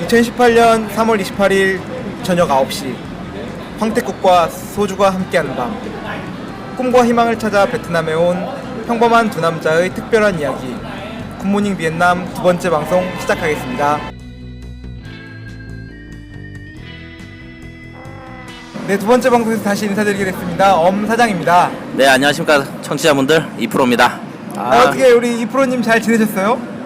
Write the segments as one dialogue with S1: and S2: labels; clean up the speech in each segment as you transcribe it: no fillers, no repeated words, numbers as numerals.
S1: 2018년 3월 28일 저녁 9시 황태국과 소주가 함께하는 밤, 꿈과 희망을 찾아 베트남에 온 평범한 두 남자의 특별한 이야기, 굿모닝 비엔남 두 번째 방송 시작하겠습니다. 네, 두 번째 방송에서 다시 인사드리겠습니다. 사장입니다.
S2: 네, 안녕하십니까 청취자분들, 이프로입니다.
S1: 어떻게 우리 이프로님 잘 지내셨어요?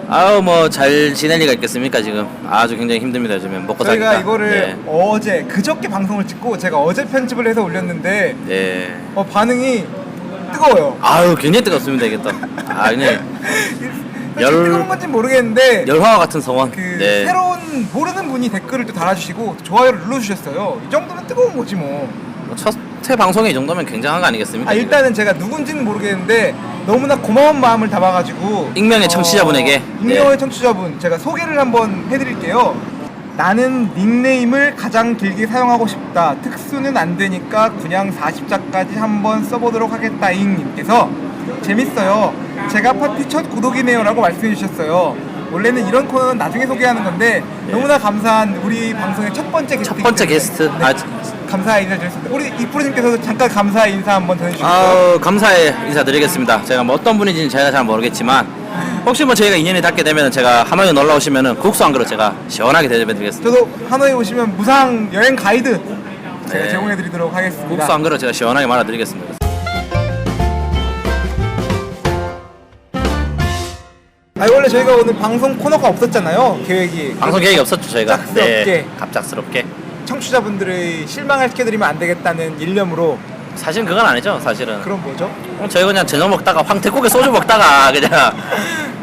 S2: 뭐 잘 지낼 리가 있겠습니까. 지금 아주 굉장히 힘듭니다. 요즘에 먹고 사니까.
S1: 저희가 이거를 그저께 방송을 찍고 제가 어제 편집을 해서 올렸는데
S2: 네.
S1: 반응이 뜨거워요.
S2: 굉장히 뜨겁습니다. 이게 또 그냥
S1: 뜨거운 건지 모르겠는데
S2: 열화와 같은 성원.
S1: 새로운 모르는 분이 댓글을 또 달아주시고 좋아요를 눌러주셨어요. 이 정도면 뜨거운 거지 뭐.
S2: 첫 회 방송에 이 정도면 굉장한 거 아니겠습니까?
S1: 일단은 제가 누군지는 모르겠는데 너무나 고마운 마음을 담아가지고
S2: 익명의 청취자분에게
S1: 익명의 청취자분 제가 소개를 한번 해드릴게요. 나는 닉네임을 가장 길게 사용하고 싶다. 특수는 안 되니까 그냥 40자까지 한번 써보도록 하겠다잉 님께서 재밌어요. 제가 파티 첫 구독이네요 라고 말씀해 주셨어요. 원래는 이런 코너는 나중에 소개하는 건데 너무나 감사한 우리 방송의 첫 번째 게스트. 감사의 인사 드렸습니다. 우리 이프로님께서도 잠깐 감사의 인사 한번 전해주시죠.
S2: 감사의 인사 드리겠습니다. 제가 뭐 어떤 분인지는 제가 잘 모르겠지만 혹시 뭐 저희가 인연이 닿게 되면 제가 하노이 놀러 오시면은 국수 한 그릇 제가 시원하게 대접해드리겠습니다.
S1: 저도 하노이 오시면 무상 여행 가이드 제가 제공해드리도록 하겠습니다.
S2: 국수 한 그릇 제가 시원하게 말아드리겠습니다.
S1: 원래 저희가 오늘 방송 코너가 없었잖아요.
S2: 방송 계획이 없었죠 저희가.
S1: 갑작스럽게 청취자분들의 실망을 시켜드리면 안 되겠다는 일념으로.
S2: 사실은 그건 아니죠. 사실은
S1: 그럼 뭐죠?
S2: 저희 그냥 저녁 먹다가 황태국에 소주 먹다가 그냥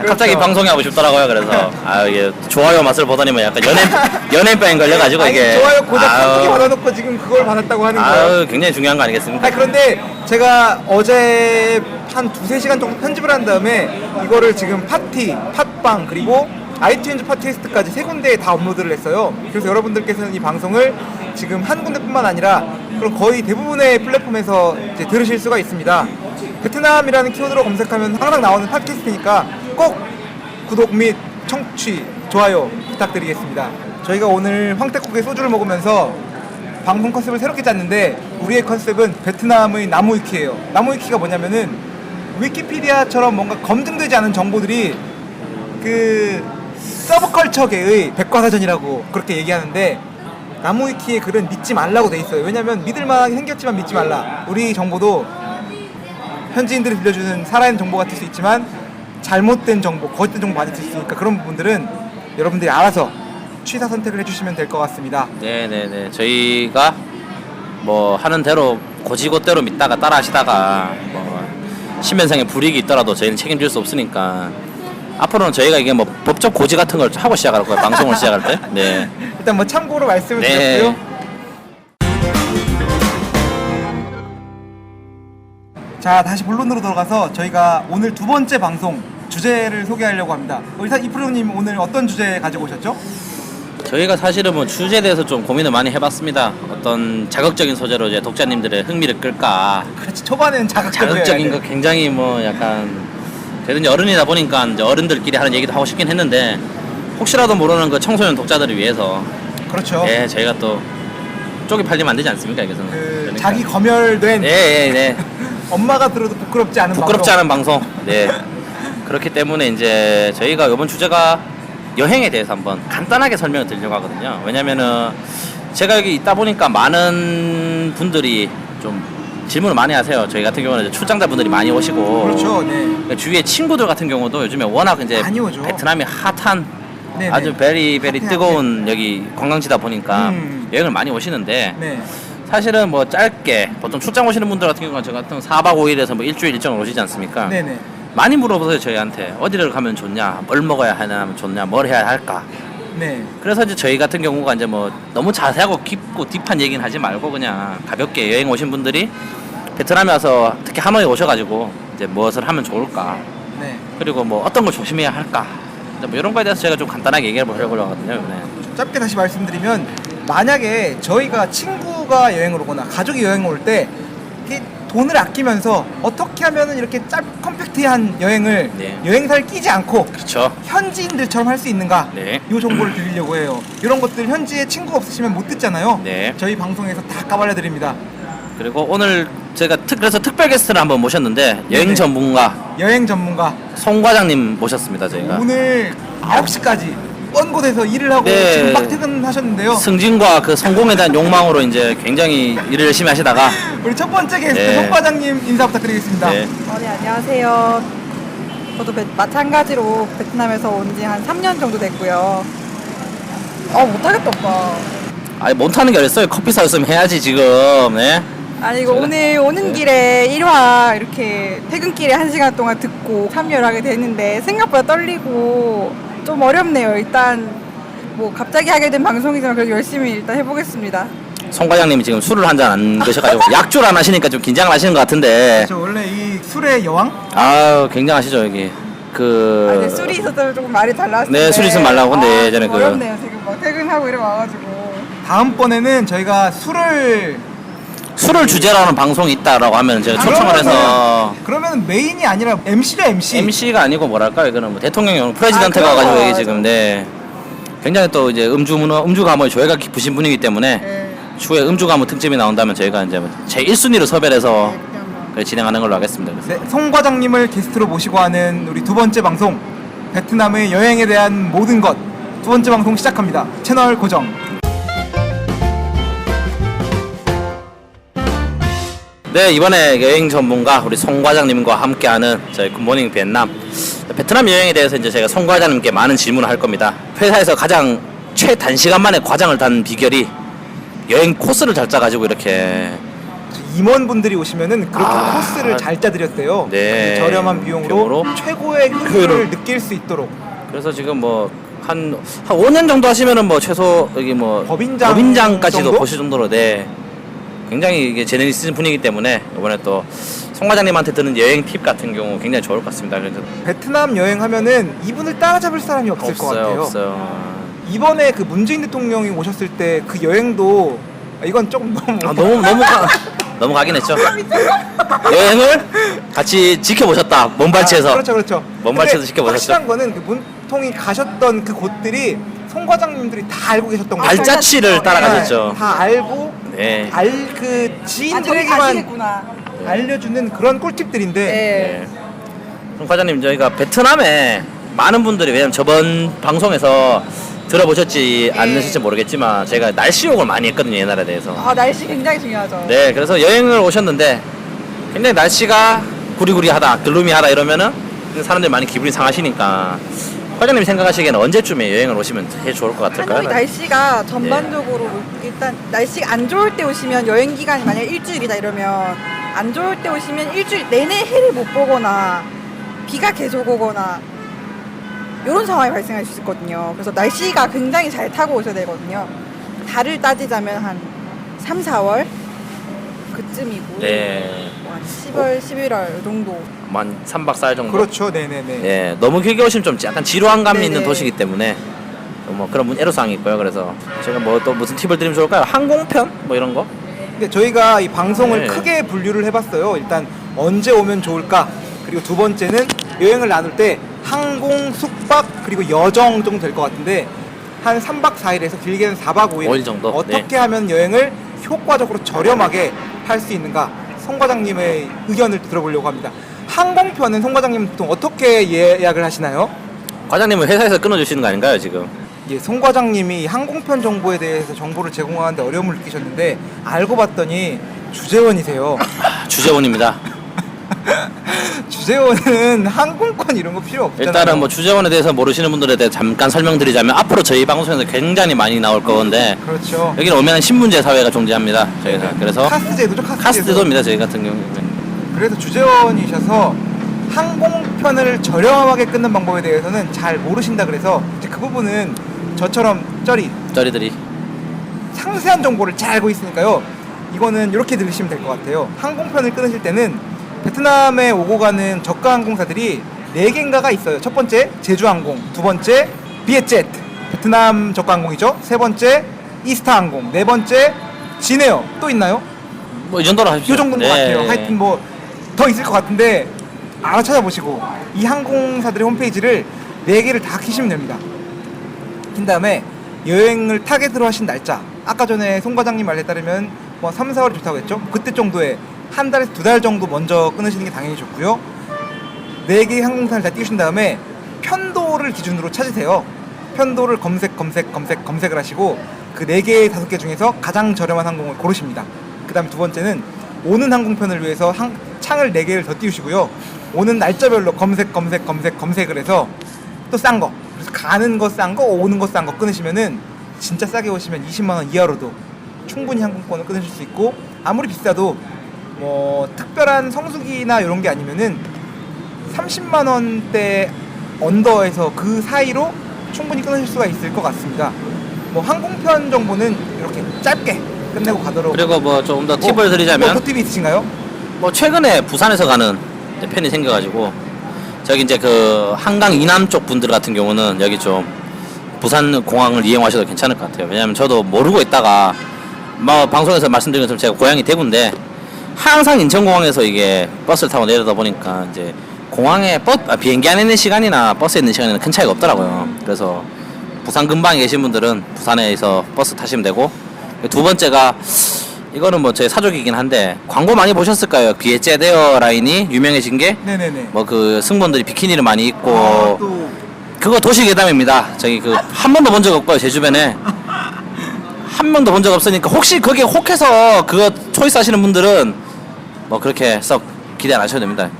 S2: 갑자기 방송이 하고 싶더라고요. 그래서 이게 좋아요 맛을 보더니 뭐 약간 연예인병 걸려가지고 이게
S1: 좋아요 고작 한 개씩 받아놓고 지금 그걸 받았다고 하는 거예요.
S2: 굉장히 중요한 거 아니겠습니까?
S1: 그런데 제가 어제 한 2-3시간 정도 편집을 한 다음에 이거를 지금 팟빵 그리고 아이튠즈 팟캐스트까지 3군데에 다 업로드를 했어요. 그래서 여러분들께서는 이 방송을 지금 한 군데뿐만 아니라 그럼 거의 대부분의 플랫폼에서 이제 들으실 수가 있습니다. 베트남이라는 키워드로 검색하면 항상 나오는 팟캐스트니까 꼭 구독 및 청취, 좋아요 부탁드리겠습니다. 저희가 오늘 황태국에 소주를 먹으면서 방송 컨셉을 새롭게 짰는데 우리의 컨셉은 베트남의 나무위키예요. 나무위키가 뭐냐면은 위키피디아처럼 뭔가 검증되지 않은 정보들이 서브컬처계의 백과사전이라고 그렇게 얘기하는데 나무위키의 글은 믿지 말라고 돼 있어요. 왜냐면 믿을만하게 생겼지만 믿지 말라. 우리 정보도 현지인들이 들려주는 살아있는 정보 같을 수 있지만 잘못된 정보, 거짓된 정보 많이 있을 수 있으니까 그런 부분들은 여러분들이 알아서 취사 선택을 해주시면 될 것 같습니다.
S2: 네네네. 저희가 뭐 하는 대로 고지고대로 믿다가 따라하시다가 뭐 신변상의 불이익이 있더라도 저희는 책임질 수 없으니까 앞으로는 저희가 이게 뭐 법적 고지 같은 걸 하고 시작할 거예요. 방송을 시작할 때. 네.
S1: 일단 뭐 참고로 말씀을 드렸고요. 자, 다시 본론으로 돌아가서 저희가 오늘 두 번째 방송 주제를 소개하려고 합니다. 이프로님 오늘 어떤 주제 가지고 오셨죠?
S2: 저희가 사실은 뭐 주제에 대해서 좀 고민을 많이 해봤습니다. 어떤 자극적인 소재로 이제 독자님들의 흥미를 끌까.
S1: 그렇지. 초반에는
S2: 자극적인 거 굉장히 뭐 약간 그래도 이제 어른이다 보니까 이제 어른들끼리 하는 얘기도 하고 싶긴 했는데 혹시라도 모르는 그 청소년 독자들을 위해서
S1: 그렇죠.
S2: 저희가 또 쪽이 팔리면 안 되지 않습니까? 여기서는 그러니까.
S1: 자기 검열된 엄마가 들어도 부끄럽지 않은
S2: 방송. 네. 그렇기 때문에 이제 저희가 이번 주제가 여행에 대해서 한번 간단하게 설명을 드리려고 하거든요. 왜냐면은 제가 여기 있다 보니까 많은 분들이 좀 질문을 많이 하세요. 저희 같은 경우는 출장자분들이 많이 오시고.
S1: 그렇죠. 네.
S2: 주위에 친구들 같은 경우도 요즘에 워낙 이제 베트남이 핫한 아주 베리 뜨거운 여기 관광지다 보니까 여행을 많이 오시는데 사실은 뭐 짧게 보통 출장 오시는 분들 같은 경우는 저 같은 4박 5일에서 뭐 일주일 일정을 오시지 않습니까?
S1: 네네.
S2: 많이 물어보세요 저희한테 어디를 가면 좋냐, 뭘 먹어야 하냐 좋냐, 뭘 해야 할까.
S1: 네.
S2: 그래서 이제 저희 같은 경우가 이제 뭐 너무 자세하고 깊고 딥한 얘기는 하지 말고 그냥 가볍게 여행 오신 분들이 베트남에 와서 특히 하노이에 오셔가지고 이제 무엇을 하면 좋을까. 그리고 뭐 어떤 걸 조심해야 할까. 뭐 이런 거에 대해서 제가 좀 간단하게 얘기해 보려고 하거든요.
S1: 짧게 다시 말씀드리면 만약에 저희가 친구가 여행을 오거나 가족이 여행을 올 때 돈을 아끼면서 어떻게 하면은 이렇게 컴팩트한 여행을
S2: 네.
S1: 여행사를 끼지 않고
S2: 그렇죠.
S1: 현지인들처럼 할 수 있는가?
S2: 네.
S1: 이 정보를 드리려고 해요. 이런 것들 현지에 친구가 없으시면 못 듣잖아요.
S2: 네.
S1: 저희 방송에서 다 까발려 드립니다.
S2: 그리고 오늘 제가 그래서 특별 게스트를 한번 모셨는데 여행
S1: 네네.
S2: 전문가
S1: 여행 전문가
S2: 송 과장님 모셨습니다 저희가.
S1: 오늘 9시까지 먼 곳에서 일을 하고
S2: 네.
S1: 지금 막 퇴근하셨는데요.
S2: 승진과 그 성공에 대한 욕망으로 이제 굉장히 일을 열심히 하시다가
S1: 우리 첫 번째 게스트
S2: 네.
S1: 송 과장님 인사 부탁드리겠습니다.
S2: 네.
S3: 네, 안녕하세요. 저도 마찬가지로 베트남에서 온 지 한 3년 정도 됐고요. 못하겠다, 오빠.
S2: 아니 못하는 게 어딨어요. 커피 사줬으면 해야지 지금. 네.
S3: 아니, 이거
S2: 제가-
S3: 오늘 오는
S2: 네.
S3: 길에 1화 이렇게 퇴근길에 1시간 동안 듣고 참여를 하게 됐는데 생각보다 떨리고 좀 어렵네요. 일단 뭐 갑자기 하게 된 방송이지만 그래도 열심히 일단 해보겠습니다.
S2: 송 과장님이 지금 술을 한 잔 안 드셔가지고 약주를 안 하시니까 좀 긴장을 하시는 것 같은데.
S1: 저 원래 이 술의 여왕?
S2: 아유 굉장하시죠 여기. 그.
S3: 근데 술이 있었다면 조금 말이 달랐을
S2: 네,
S3: 텐데.
S2: 술이 있으면 말라고. 근데 예전에
S3: 좀
S2: 그-
S3: 어렵네요. 지금 막 퇴근하고 이래 와가지고.
S1: 다음번에는 저희가 술을
S2: 주제로 하는 방송이 있다라고 하면 제가 초청을 해서
S1: 그러면 메인이 아니라 MC죠 MC.
S2: MC가 아니고 뭐랄까 이거는 뭐 대통령이 프레지던트가
S3: 그런
S2: 와가지고
S3: 거
S2: 여기
S3: 맞아.
S2: 지금 네 굉장히 또 이제 음주 가무에 조예가 깊으신 분이기 때문에
S3: 네.
S2: 추후에 음주 가무 특집이 나온다면 저희가 이제 제 1순위로 섭외를 해서
S3: 네, 그냥 뭐.
S2: 그래 진행하는 걸로 하겠습니다. 그래서
S1: 네, 송 과장님을 게스트로 모시고 하는 우리 두 번째 방송 베트남의 여행에 대한 모든 것 두 번째 방송 시작합니다. 채널 고정.
S2: 네 이번에 여행 전문가 우리 송 과장님과 함께하는 저희 굿모닝 베트남 베트남 여행에 대해서 이제 제가 송 과장님께 많은 질문을 할 겁니다. 회사에서 가장 최단시간 만에 과장을 단 비결이 여행 코스를 잘 짜가지고 이렇게
S1: 임원분들이 오시면은 그렇게
S2: 아,
S1: 코스를 잘 짜드렸대요.
S2: 네.
S1: 저렴한 비용으로
S2: 비용으로
S1: 최고의 효율을
S2: 효율을.
S1: 느낄 수 있도록.
S2: 그래서 지금 뭐 한 5년 정도 하시면은 뭐 최소 여기 뭐
S1: 정도?
S2: 법인장까지도 보실 정도로 네 굉장히 이게 재능이 있으신 분이기 때문에 이번에 또 송 과장님한테 드는 여행 팁 같은 경우 굉장히 좋을 것 같습니다. 그래서
S1: 베트남 여행하면은 이분을 따라잡을 사람이 없을 것 같아요.
S2: 없어요.
S1: 이번에 그 문재인 대통령이 오셨을 때 그 여행도 이건 조금 너무
S2: 너무 가긴 했죠. 여행을 같이 지켜보셨다. 먼발치에서.
S1: 그렇죠.
S2: 먼발치에서
S1: 근데
S2: 지켜보셨죠.
S1: 확실한 거는 그 문통이 가셨던 그 곳들이 송 과장님들이 다 알고 계셨던 거예요.
S2: 발자취를 따라가셨죠.
S1: 다 알고
S2: 네.
S1: 그
S3: 저기
S1: 지인들에게만
S3: 가시겠구나.
S1: 알려주는 그런 꿀팁들인데
S3: 네.
S2: 네. 송 과장님 저희가 베트남에 많은 분들이 왜냐면 저번 방송에서 들어보셨지 않으실지 모르겠지만 제가 날씨 욕을 많이 했거든요 옛날에 대해서.
S3: 날씨 굉장히 중요하죠.
S2: 네, 그래서 여행을 오셨는데 굉장히 날씨가 구리구리하다, 글루미하다 이러면은 사람들이 많이 기분이 상하시니까 과장님이 생각하시기에는 언제쯤에 여행을 오시면 제일 좋을 것 같을까요?
S3: 하노이 날씨가 전반적으로 일단 날씨가 안 좋을 때 오시면 여행 기간이 만약 일주일이다 이러면 안 좋을 때 오시면 일주일 내내 해를 못 보거나 비가 계속 오거나 이런 상황이 발생할 수 있거든요. 그래서 날씨가 굉장히 잘 타고 오셔야 되거든요. 달을 따지자면 한 3, 4월 그쯤이고
S2: 네,
S3: 한 10월, 11월 정도.
S2: 한 3박 4일 정도.
S1: 그렇죠. 네네네.
S2: 예, 너무 길게 오시면 좀 약간 지루한 감이 있는
S3: 네네.
S2: 도시이기 때문에 뭐 그런 애로사항이 있고요. 그래서 제가 뭐 또 무슨 팁을 드리면 좋을까요? 항공편 뭐 이런 거?
S1: 근데 저희가 이 방송을
S2: 네.
S1: 크게 분류를 해봤어요. 일단 언제 오면 좋을까? 그리고 두 번째는 여행을 나눌 때 항공, 숙박 그리고 여정 정도 될 것 같은데 한 3박 4일에서 길게는 4박 5일
S2: 5일 정도?
S1: 어떻게
S2: 네.
S1: 하면 여행을 효과적으로 저렴하게 할 수 있는가? 송 과장님의 의견을 들어보려고 합니다. 항공편은 송 과장님 보통 어떻게 예약을 하시나요?
S2: 과장님은 회사에서 끊어주시는 거 아닌가요 지금?
S1: 예, 송 과장님이 항공편 정보에 대해서 정보를 제공하는데 어려움을 느끼셨는데 알고 봤더니 주재원이세요.
S2: 주재원입니다.
S1: 주재원은 항공권 이런 거 필요 없잖아요.
S2: 일단은 뭐 주재원에 대해서 모르시는 분들에 대해 잠깐 설명드리자면 앞으로 저희 방송에서 굉장히 많이 나올 거건데
S1: 그렇죠.
S2: 여기는 오면 신문제 사회가 존재합니다. 저희가 그래서
S1: 카스제도죠,
S2: 카스트도입니다. 저희 같은 경우는
S1: 그래서 주재원이셔서 항공편을 저렴하게 끊는 방법에 대해서는 잘 모르신다 그래서 이제 그 부분은 저처럼
S2: 저리들이
S1: 상세한 정보를 잘 알고 있으니까요. 이거는 이렇게 들으시면 될 것 같아요. 항공편을 끊으실 때는 베트남에 오고 가는 저가 항공사들이 4개인가가 있어요. 첫 번째 제주항공, 두 번째 비엣제트, 베트남 저가 항공이죠. 세 번째 이스타항공, 네 번째 진에어. 또 있나요?
S2: 뭐 이 정도로 하십시오.
S1: 이 정도인 것 같아요. 하여튼 뭐 더 있을 것 같은데 알아 찾아보시고 이 항공사들의 홈페이지를 4개를 다 키시면 됩니다. 킨 다음에 여행을 타겟으로 하신 날짜, 아까 전에 송 과장님 말에 따르면 뭐 3, 4월이 좋다고 했죠. 그때 정도에 한 달에서 2달 정도 먼저 끊으시는 게 당연히 좋고요. 4개의 항공사를 다 띄우신 다음에 편도를 기준으로 찾으세요. 편도를 검색을 하시고 그 4개, 5개 중에서 가장 저렴한 항공을 고르십니다. 그 다음 두 번째는 오는 항공편을 위해서 창을 4개를 더 띄우시고요. 오는 날짜별로 검색을 해서 또 싼 거, 그래서 가는 거 싼 거, 오는 거 싼 거 끊으시면은 진짜 싸게 오시면 20만 원 이하로도 충분히 항공권을 끊으실 수 있고, 아무리 비싸도 뭐 특별한 성수기나 이런 게 아니면은 30만 원대 언더에서 그 사이로 충분히 끊으실 수가 있을 것 같습니다. 뭐 항공편 정보는 이렇게 짧게 끝내고 가도록.
S2: 그리고 뭐 조금 더 팁을 드리자면
S1: 뭐 팁이 있으신가요?
S2: 뭐 최근에 부산에서 가는 편이 생겨가지고 저기 이제 그 한강 이남 쪽 분들 같은 경우는 여기 좀 부산 공항을 이용하셔도 괜찮을 것 같아요. 왜냐면 저도 모르고 있다가 뭐 방송에서 말씀드린 것처럼 제가 고향이 대구인데 항상 인천공항에서 이게 버스를 타고 내려다 보니까 이제 공항에 비행기 안에 있는 시간이나 버스에 있는 시간에는 큰 차이가 없더라고요. 그래서 부산 근방에 계신 분들은 부산에서 버스 타시면 되고, 두 번째가 이거는 뭐 제 사족이긴 한데 광고 많이 보셨을까요? 비에제데어 라인이 유명해진 게
S1: 네네네.
S2: 뭐 그 승무원들이 비키니를 많이 입고
S1: 또
S2: 그거 도시괴담입니다. 저기 그 한 번도 본 적 없고요. 제 주변에 한 명도 본 적 없으니까 혹시 거기에 혹해서 그거 초이스 하시는 분들은 뭐 그렇게 썩 기대 안 하셔도 됩니다.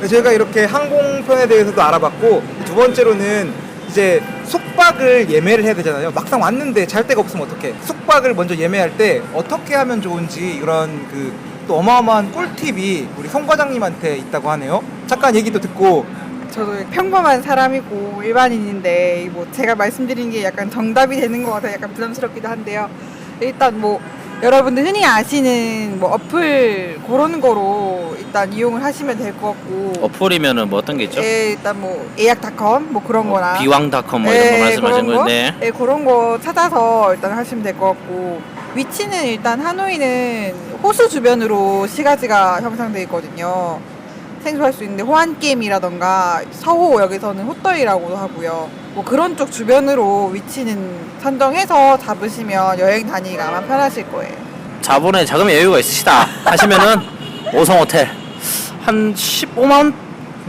S1: 저희가 이렇게 항공편에 대해서도 알아봤고, 두 번째로는 이제 숙박을 예매를 해야 되잖아요. 막상 왔는데 잘 데가 없으면 어떡해. 숙박을 먼저 예매할 때 어떻게 하면 좋은지 이런 그 또 어마어마한 꿀팁이 우리 송 과장님한테 있다고 하네요. 잠깐 얘기도 듣고.
S3: 저도 평범한 사람이고 일반인인데 뭐 제가 말씀드린 게 약간 정답이 되는 것 같아서 약간 부담스럽기도 한데요. 일단 뭐 여러분들 흔히 아시는 뭐 어플 그런 거로 일단 이용을 하시면 될 것 같고.
S2: 어플이면은 뭐 어떤 게 있죠?
S3: 예, 일단 뭐 예약닷컴 뭐 그런 거나
S2: 비왕닷컴 뭐 이런 거 말씀하신
S3: 그런
S2: 건데.
S3: 예, 그런 거 찾아서 일단 하시면 될 것 같고, 위치는 일단 하노이는 호수 주변으로 시가지가 형성되어 있거든요. 생소할 수 있는데 호안게임이라던가 서호역에서는 호떡이라고도 하고요. 뭐 그런 쪽 주변으로 위치는 선정해서 잡으시면 여행 다니기가 아마 편하실 거예요.
S2: 자본에 자금의 여유가 있으시다 하시면은 5성 호텔 한 15만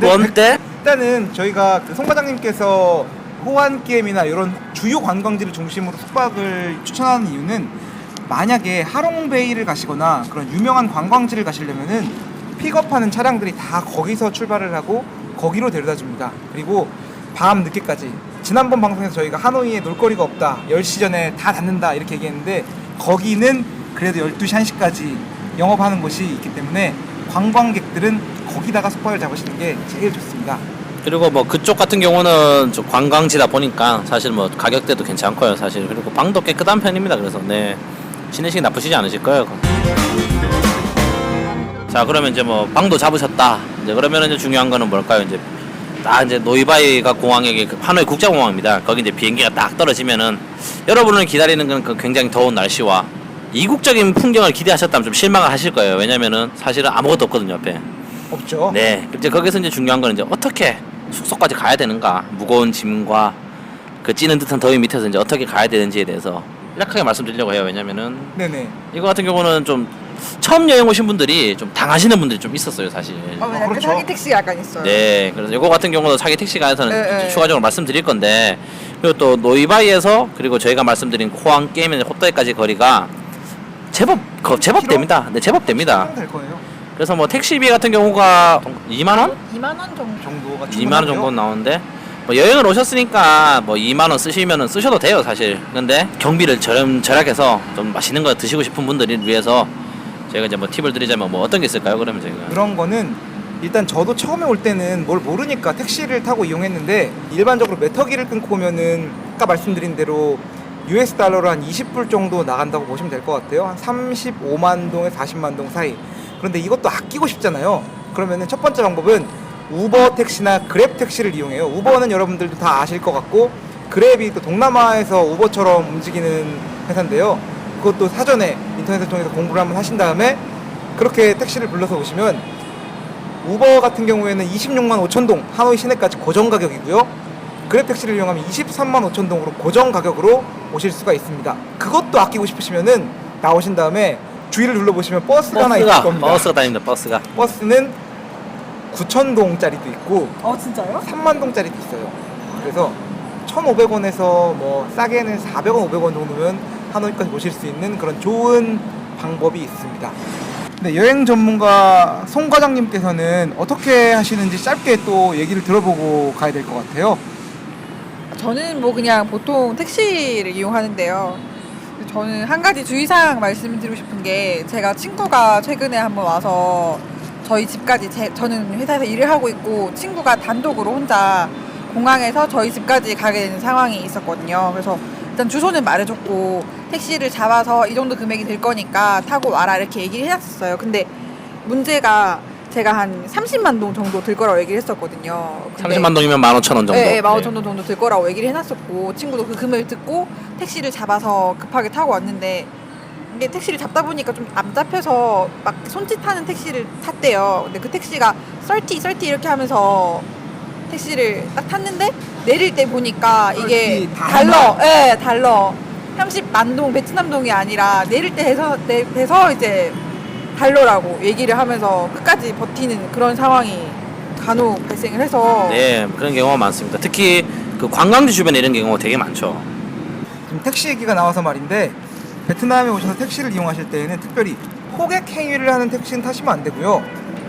S2: 원대?
S1: 일단은 저희가 그 송 과장님께서 호안게임이나 이런 주요 관광지를 중심으로 숙박을 추천하는 이유는, 만약에 하롱베이를 가시거나 그런 유명한 관광지를 가시려면은 픽업하는 차량들이 다 거기서 출발을 하고 거기로 데려다 줍니다. 그리고 밤 늦게까지, 지난번 방송에서 저희가 하노이에 놀거리가 없다, 10시 전에 다 닫는다 이렇게 얘기했는데 거기는 그래도 12시 1시까지 영업하는 곳이 있기 때문에 관광객들은 거기다가 숙박을 잡으시는 게 제일 좋습니다.
S2: 그리고 뭐 그쪽 같은 경우는 좀 관광지다 보니까 사실 뭐 가격대도 괜찮고요 사실. 그리고 방도 깨끗한 편입니다. 그래서 네, 지내시기 나쁘시지 않으실 거예요. 자, 그러면 이제 뭐 방도 잡으셨다. 이제 그러면 이제 중요한 거는 뭘까요? 이제 딱 이제 노이바이가 공항에 하노이 국제공항입니다. 거기 이제 비행기가 딱 떨어지면은 여러분을 기다리는 건 그 굉장히 더운 날씨와 이국적인 풍경을 기대하셨다면 좀 실망을 하실 거예요. 왜냐면은 사실은 아무것도 없거든요, 옆에.
S1: 없죠.
S2: 네. 이제 거기서 이제 중요한 건 이제 어떻게 숙소까지 가야 되는가, 무거운 짐과 그 찌는 듯한 더위 밑에서 이제 어떻게 가야 되는지에 대해서 약하게 말씀드리려고 해요. 왜냐면은
S1: 네네.
S2: 이거 같은 경우는 좀 처음 여행 오신 분들이 좀 당하시는 분들이 좀 있었어요, 사실.
S3: 약간
S1: 그렇죠.
S3: 사기 택시가 약간 있어요.
S2: 네, 그래서 이거 같은 경우도 사기 택시가에서는
S3: 네.
S2: 추가적으로 말씀드릴 건데, 그리고 또 노이바이에서 그리고 저희가 말씀드린 코안 게임의 호떡까지 거리가 제법 됩니다. 네, 제법 됩니다.
S1: 될 거예요.
S2: 그래서 뭐 택시비 같은 경우가 2만 원?
S3: 2만 원 정도.
S1: 정도가
S2: 2만 원 정도 나오는데, 뭐 여행을 오셨으니까 뭐 2만 원 쓰시면은 쓰셔도 돼요, 사실. 근데 경비를 절약해서 좀 맛있는 거 드시고 싶은 분들을 위해서 저희가 이제 뭐 팁을 드리자면 뭐 어떤 게 있을까요? 그러면 저희가
S1: 그런 거는 일단 저도 처음에 올 때는 뭘 모르니까 택시를 타고 이용했는데, 일반적으로 메터기를 끊고 오면은 아까 말씀드린 대로 US 달러로 한 20불 정도 나간다고 보시면 될 것 같아요. 한 35만 동에서 40만 동 사이. 그런데 이것도 아끼고 싶잖아요. 그러면은 첫 번째 방법은 우버 택시나 그랩 택시를 이용해요. 우버는 여러분들도 다 아실 것 같고, 그랩이 또 동남아에서 우버처럼 움직이는 회사인데요. 그것도 사전에 인터넷을 통해서 공부를 한번 하신 다음에 그렇게 택시를 불러서 오시면 우버 같은 경우에는 26만 5천 동 하노이 시내까지 고정 가격이고요. 그랩 택시를 이용하면 23만 5천 동으로 고정 가격으로 오실 수가 있습니다. 그것도 아끼고 싶으시면은 나오신 다음에 주위를 둘러보시면 버스가 하나 있을 겁니다.
S2: 버스가 다닙니다. 버스가.
S1: 버스는 9천 동짜리도 있고
S3: 진짜요?
S1: 3만 동짜리도 있어요. 그래서 1,500원에서 뭐 싸게는 400원, 500원 정도면 하노이까지 오실 수 있는 그런 좋은 방법이 있습니다. 네, 여행 전문가 송 과장님께서는 어떻게 하시는지 짧게 또 얘기를 들어보고 가야 될 것 같아요.
S3: 저는 뭐 그냥 보통 택시를 이용하는데요. 저는 한 가지 주의사항 말씀드리고 싶은 게 제가 친구가 최근에 한번 와서 저희 집까지 저는 회사에서 일을 하고 있고 친구가 단독으로 혼자 공항에서 저희 집까지 가게 되는 상황이 있었거든요. 그래서 일단 주소는 말해줬고 택시를 잡아서 이 정도 금액이 들 거니까 타고 와라 이렇게 얘기를 해놨었어요. 근데 문제가 제가 한 30만 동 정도 들 거라고 얘기를 했었거든요.
S2: 30만 동이면 15,000원 정도.
S3: 네, 15,000원 정도 들 거라고 얘기를 해놨었고 친구도 그 금액을 듣고 택시를 잡아서 급하게 타고 왔는데 이게 택시를 잡다 보니까 좀 안 잡혀서 막 손짓하는 택시를 탔대요. 근데 그 택시가 30 이렇게 하면서 택시를 딱 탔는데 내릴 때 보니까 이게 달러, 예, 달러 30만 동 베트남 동이 아니라 내릴 때 돼서 이제 달러라고 얘기를 하면서 끝까지 버티는 그런 상황이 간혹 발생을 해서
S2: 네, 그런 경우가 많습니다. 특히 그 관광지 주변에 이런 경우가 되게 많죠.
S1: 지금 택시 얘기가 나와서 말인데 베트남에 오셔서 택시를 이용하실 때에는 특별히 호객 행위를 하는 택시는 타시면 안 되고요.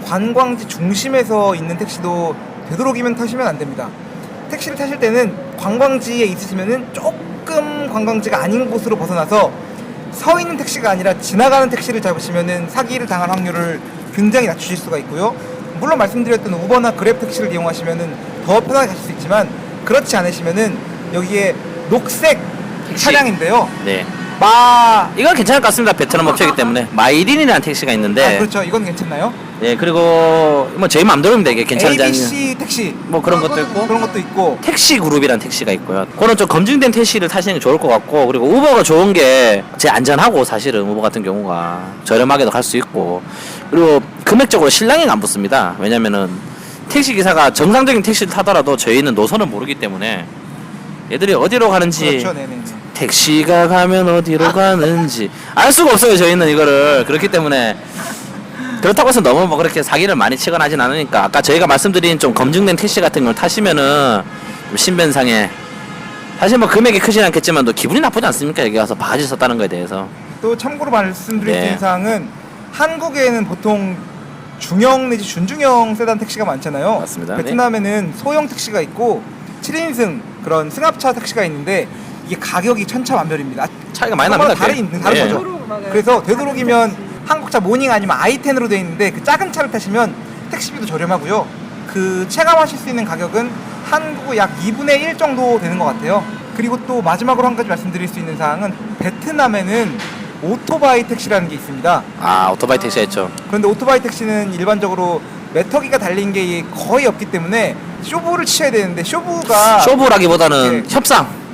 S1: 관광지 중심에서 있는 택시도 되도록이면 타시면 안 됩니다. 택시를 타실 때는 관광지에 있으시면은 조금 관광지가 아닌 곳으로 벗어나서 서 있는 택시가 아니라 지나가는 택시를 잡으시면은 사기를 당할 확률을 굉장히 낮추실 수가 있고요. 물론 말씀드렸던 우버나 그랩 택시를 이용하시면은 더 편하게 가실 수 있지만 그렇지 않으시면은 여기에 녹색
S2: 택시.
S1: 차량인데요.
S2: 네. 이건 괜찮을 것 같습니다. 베트남 업체이기 때문에 마이린이라는 택시가 있는데.
S1: 그렇죠. 이건 괜찮나요?
S2: 네, 그리고 뭐 저희 마음대로입니다. 이게 괜찮은지
S1: ABC
S2: 아니면
S1: 택시
S2: 뭐 그런 것도 있고.
S1: 그런 것도 있고
S2: 택시 그룹이라는 택시가 있고요. 그거는 좀 검증된 택시를 타시는 게 좋을 것 같고, 그리고 우버가 좋은 게 제일 안전하고 사실은 우버 같은 경우가 저렴하게도 갈 수 있고, 그리고 금액적으로 실랑이가 안 붙습니다. 왜냐면은 택시 기사가 정상적인 택시를 타더라도 저희는 노선을 모르기 때문에 얘들이 어디로 가는지,
S1: 그렇죠. 네네.
S2: 택시가 가면 어디로 가는지 알 수가 없어요. 저희는 이거를. 그렇기 때문에 그렇다고 해서 너무 뭐 그렇게 사기를 많이 치거나 하진 않으니까, 아까 저희가 말씀드린 좀 검증된 택시 같은 걸 타시면은 좀 신변상에 사실 뭐 금액이 크진 않겠지만 또 기분이 나쁘지 않습니까? 여기 와서 바가지 썼다는 거에 대해서.
S1: 또 참고로 말씀드릴 수
S2: 네.
S1: 있는 사항은 한국에는 보통 중형 내지 준중형 세단 택시가 많잖아요.
S2: 맞습니다.
S1: 베트남에는 소형 택시가 있고 7인승 그런 승합차 택시가 있는데 이게 가격이 천차만별입니다.
S2: 차이가 많이 납니다.
S1: 다른
S2: 네.
S1: 거죠. 그래서 되도록이면 한국차 모닝 아니면 i10으로 되어 있는데 그 작은 차를 타시면 택시비도 저렴하고요. 그 체감하실 수 있는 가격은 한국의 약 2분의 1 정도 되는 것 같아요. 그리고 또 마지막으로 한 가지 말씀드릴 수 있는 사항은 베트남에는 오토바이 택시라는 게 있습니다.
S2: 아, 오토바이 택시가 있죠.
S1: 그런데 오토바이 택시는 일반적으로 메터기가 달린 게 거의 없기 때문에 쇼부를 치셔야 되는데
S2: 쇼부라기보다는
S1: 네.
S2: 협상.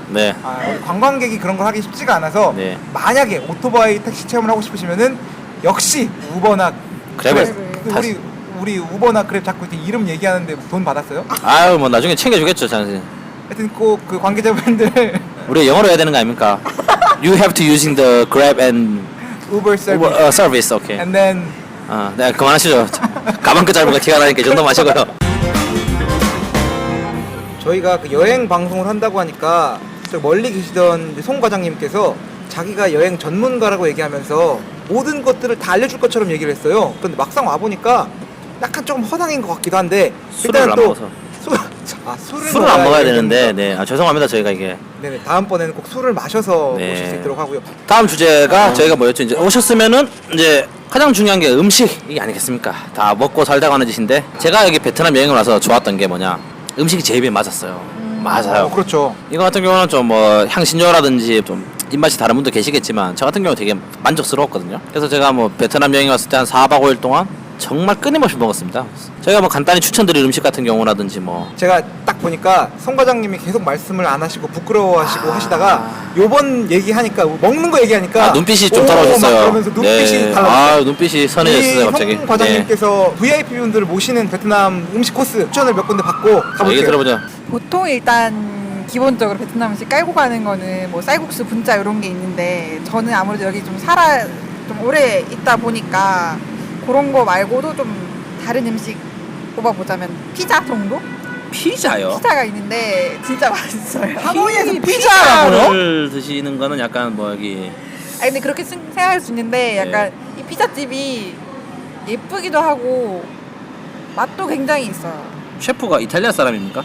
S2: 네.
S1: 우리 관광객이 그런 걸 하기 쉽지가 않아서
S2: 네.
S1: 만약에 오토바이 택시 체험을 하고 싶으시면은 역시 우버나
S2: 그랩을
S1: 우리 우버나 그랩 자꾸 이렇게 이름 얘기하는데 돈 받았어요?
S2: 아유, 뭐 나중에 챙겨주겠죠, 자신.
S1: 하여튼 꼭 그 관계자분들
S2: 우리 영어로 해야 되는 거 아닙니까? You have to using the Grab and
S1: 우버 서비스
S2: Uber, service, okay.
S1: and then
S2: 네, 그만하시죠. 가방 끈 짧은 거 티가 나니까 이 정도 마시고요.
S1: 저희가 그 여행 방송을 한다고 하니까 저 멀리 계시던 이제 송 과장님께서 자기가 여행 전문가라고 얘기하면서 모든 것들을 다 알려줄 것처럼 얘기를 했어요. 그런데 막상 와보니까 약간 조금 허당인 것 같기도 한데
S2: 술을 안 먹어서. 술을 안 먹어야 되는데, 네, 죄송합니다. 저희가 이게
S1: 네네, 다음번에는 꼭 술을 마셔서
S2: 네.
S1: 오실 수 있도록 하고요.
S2: 다음 주제가 저희가 뭐였죠? 이제 오셨으면은 이제 가장 중요한 게 음식이 아니겠습니까? 다 먹고 살다가 하는 짓인데, 제가 여기 베트남 여행을 와서 좋았던 게 뭐냐? 음식이 제 입에 맞았어요. 맞아요.
S1: 그렇죠.
S2: 이거 같은 경우는 좀 뭐 향신료라든지 좀 입맛이 다른 분도 계시겠지만 저 같은 경우 되게 만족스러웠거든요. 그래서 제가 뭐 베트남 여행 왔을 때 한 4박 5일 동안 정말 끊임없이 먹었습니다. 저희가 뭐 간단히 추천드릴 음식 같은 경우라든지 뭐
S1: 제가 딱 보니까 송 과장님이 계속 말씀을 안 하시고 부끄러워하시고 하시다가 요번 얘기하니까 먹는 거 얘기하니까
S2: 아, 눈빛이 좀
S1: 오,
S2: 떨어졌어요.
S1: 막 그러면서 눈빛이
S2: 네.
S1: 달라졌어요.
S2: 아, 눈빛이 선해졌어요, 갑자기.
S1: 송 과장님께서 VIP 분들을 모시는 베트남 음식 코스 추천을 몇 군데 받고
S2: 얘기
S1: 가볼게요.
S2: 들어보자.
S3: 보통 일단 기본적으로 베트남 음식 깔고 가는 거는 뭐 쌀국수, 분짜 이런 게 있는데 저는 아무래도 여기 좀 오래 있다 보니까 그런 거 말고도 좀 다른 음식 뽑아보자면 피자 정도?
S2: 피자요?
S3: 피자가 있는데 진짜 맛있어요.
S1: 하노이에서
S2: 피자를 드시는 거는 약간 뭐 여기
S3: 아 근데 그렇게 생각할 수 있는데 약간 이 피자집이 예쁘기도 하고 맛도 굉장히 있어요.
S2: 셰프가 이탈리아 사람입니까?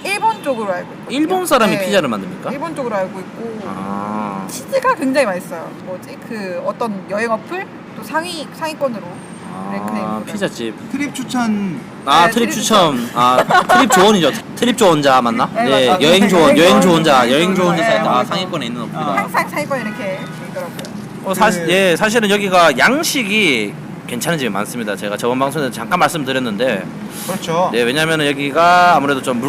S3: 일본 쪽으로 알고 있거든요.
S2: 일본 사람이
S3: 네.
S2: 피자를 만듭니까?
S3: 일본 쪽으로 알고 있고
S2: 아,
S3: 치즈가 굉장히 맛있어요. 뭐지? 그 어떤 여행 어플 또 상위권으로 랭크돼 있는
S2: 피자집.
S1: 트립 추천
S2: 아,
S3: 네,
S2: 트립
S3: 트립
S2: 추천. 아, 트립 조언이죠. 트립 조언자 맞나?
S3: 네,
S2: 네,
S3: 맞아요.
S2: 여행 조언,
S3: 여행
S2: 여행
S3: 조언,
S2: 조언자,
S3: 여행
S2: 여행
S3: 조언.
S2: 조언자 사이트.
S3: 네,
S2: 아,
S3: 맞아요.
S2: 상위권에 있는 어플이다.
S3: 항상 상위권 이렇게 있더라고요.
S2: 예, 사실은 여기가 양식이 괜찮은 집이 많습니다. 제가 저번 방송에서 잠깐 말씀드렸는데,
S1: 그렇죠.
S2: 네, 왜냐면은 여기가 아무래도 좀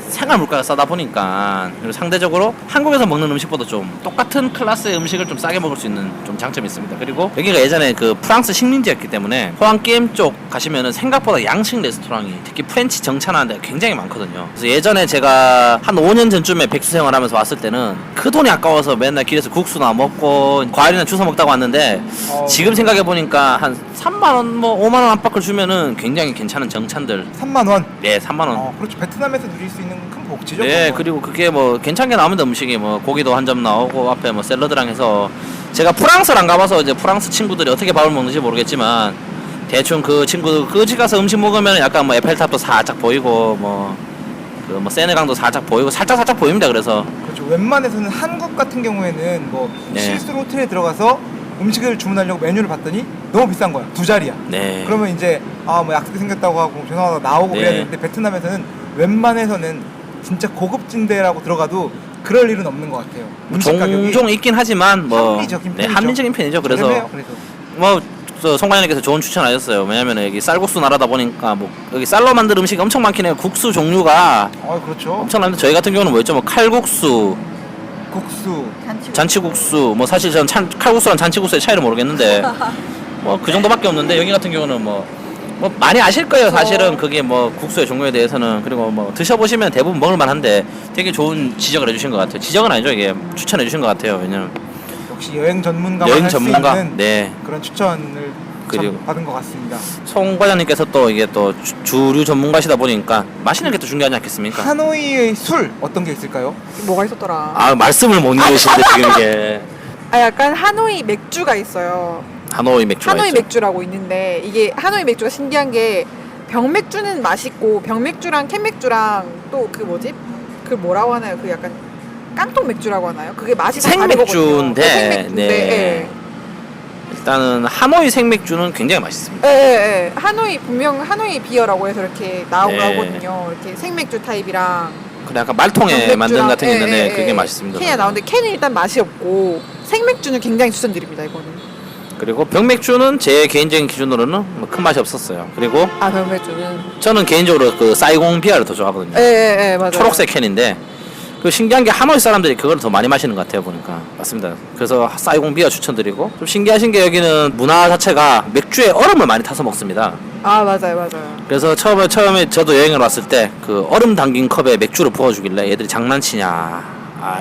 S2: 생활 물가가 싸다 보니까, 그리고 상대적으로 한국에서 먹는 음식보다 좀 똑같은 클래스의 음식을 좀 싸게 먹을 수 있는 좀 장점이 있습니다. 그리고 여기가 예전에 그 프랑스 식민지였기 때문에 호황게임 쪽 가시면은 생각보다 양식 레스토랑이 특히 프렌치 정찬하는 데가 굉장히 많거든요. 그래서 예전에 제가 한 5년 전쯤에 백수 생활하면서 왔을 때는 그 돈이 아까워서 맨날 길에서 국수나 먹고 과일이나 주워 먹다가 왔는데 지금 생각해 보니까 한 3만 원, 뭐 5만 원 안팎을 주면은 굉장히 괜찮은 정찬들.
S1: 3만 원.
S2: 네, 3만 원.
S1: 그렇죠. 베트남에서 누릴 수 있는 큰 복지죠.
S2: 네,
S1: 그건.
S2: 그리고 그게 뭐 괜찮게 나옵니다. 음식이 뭐 고기도 한 점 나오고 앞에 뭐 샐러드랑 해서 제가 프랑스를 안 가봐서 이제 프랑스 친구들이 어떻게 밥을 먹는지 모르겠지만 대충 그 친구들 그 집 가서 음식 먹으면 약간 뭐 에펠탑도 살짝 보이고 뭐 그 뭐 세네강도 살짝 보이고 살짝 보입니다. 그래서
S1: 그렇죠. 웬만해서는 한국 같은 경우에는 뭐
S2: 네.
S1: 실수로 호텔에 들어가서 음식을 주문하려고 메뉴를 봤더니 너무 비싼 거야. 두 자리야.
S2: 네.
S1: 그러면 이제 뭐 약속이 생겼다고 하고 죄송하다 나오고
S2: 네.
S1: 그래야 되는데 베트남에서는 웬만해서는 진짜 고급진 데라고 들어가도 그럴 일은 없는 것 같아요. 음식 가격이
S2: 종종 있긴 하지만 뭐
S1: 합리적인
S2: 네,
S1: 편이죠.
S2: 합리적인 편이죠. 그래서
S1: 저렴해요, 그래서.
S2: 뭐 송과장님께서 좋은 추천하셨어요. 왜냐면 여기 쌀국수 나라다 보니까 뭐 여기 쌀로 만든 음식이 엄청 많긴 해요. 국수 종류가
S1: 그렇죠.
S2: 엄청난데 저희 같은 경우는 뭐였죠? 뭐 칼국수,
S1: 국수.
S2: 잔치국수, 뭐 사실 전 칼국수랑 잔치국수의 차이를 모르겠는데 뭐 그 정도밖에 없는데 여기 같은 경우는 뭐 많이 아실 거예요. 사실은 그게 뭐 국수의 종류에 대해서는. 그리고 뭐 드셔보시면 대부분 먹을만한데 되게 좋은 지적을 해주신 것 같아요. 지적은 아니죠, 이게 추천해 주신 것 같아요. 왜냐면
S1: 역시 여행 전문가만
S2: 여행
S1: 할수
S2: 전문가,
S1: 있는
S2: 네.
S1: 그런 추천을
S2: 그리고
S1: 받은 것 같습니다.
S2: 송 과장님께서 또 이게 또 주류 전문가시다 보니까 맛있는 게 또 중요하지 않겠습니까?
S1: 하노이의 술 어떤 게 있을까요?
S3: 뭐가 있었더라?
S2: 아, 말씀을 못 이루시는데 지금 이게
S3: 약간 하노이 맥주가 있어요.
S2: 하노이 맥주가
S3: 하노이
S2: 있죠.
S3: 맥주라고 있는데 이게 하노이 맥주가 신기한 게 병맥주는 맛있고 병맥주랑 캔맥주랑 또 그 뭐지? 그 뭐라고 하나요? 그 약간 깡통 맥주라고 하나요? 그게 맛이 다 다르거든요.
S2: 생맥주인데,
S3: 생맥주인데
S2: 네. 일단은 하노이 생맥주는 굉장히 맛있습니다.
S3: 예. 하노이 분명 하노이 비어라고 해서 이렇게
S2: 네.
S3: 나오거든요. 이렇게 생맥주 타입이랑
S2: 그래 약간 말통에 만든 같은 게 있는데 그게 맛있습니다.
S3: 캔이 나오는데 캔은 일단 맛이 없고 생맥주는 굉장히 추천드립니다. 이거는.
S2: 그리고 병맥주는 제 개인적인 기준으로는 뭐 큰 맛이 없었어요. 그리고
S3: 병맥주는.
S2: 저는 개인적으로 그 사이공 비아를 더 좋아하거든요.
S3: 예, 맞아요.
S2: 초록색 캔인데 그 신기한 게 하노이 사람들이 그걸 더 많이 마시는 것 같아요 보니까. 맞습니다. 그래서 사이공 비아 추천드리고 좀 신기하신 게 여기는 문화 자체가 맥주에 얼음을 많이 타서 먹습니다.
S3: 맞아요.
S2: 그래서 처음에 저도 여행을 왔을 때 그 얼음 담긴 컵에 맥주를 부어주길래 얘들이 장난치냐.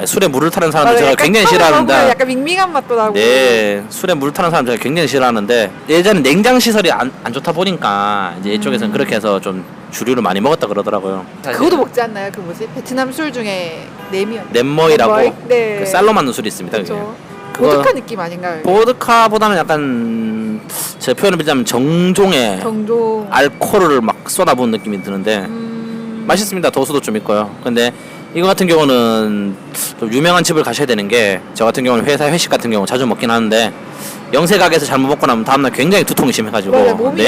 S2: 술에 물을 타는 사람들 제가 굉장히 싫어하는데.
S3: 약간 밍밍한 맛도 나고.
S2: 네, 술에 물을 타는 사람 제가 굉장히 싫어하는데 예전에 냉장 시설이 안 좋다 보니까 이제 이쪽에서는 그렇게 해서 좀 주류를 많이 먹었다 그러더라고요.
S3: 그것도 먹지 않나요? 그 뭐지? 베트남 술 중에 네미였.
S2: 넷머이라고
S3: 네.
S2: 그 쌀로 만든 술이 있습니다.
S3: 그렇죠.
S2: 그게.
S3: 보드카 느낌 아닌가요?
S2: 보드카보다는 약간 제 표현을 빌자면 정종의
S3: 정종.
S2: 알코올을 막 쏟아부은 느낌이 드는데 맛있습니다. 도수도 좀 있고요. 근데 이거 같은 경우는 좀 유명한 집을 가셔야 되는 게 저 같은 경우는 회사 회식 같은 경우 자주 먹긴 하는데 영세 가게에서 잘못 먹고 나면 다음날 굉장히 두통이 심해가지고
S3: 맞아요, 몸이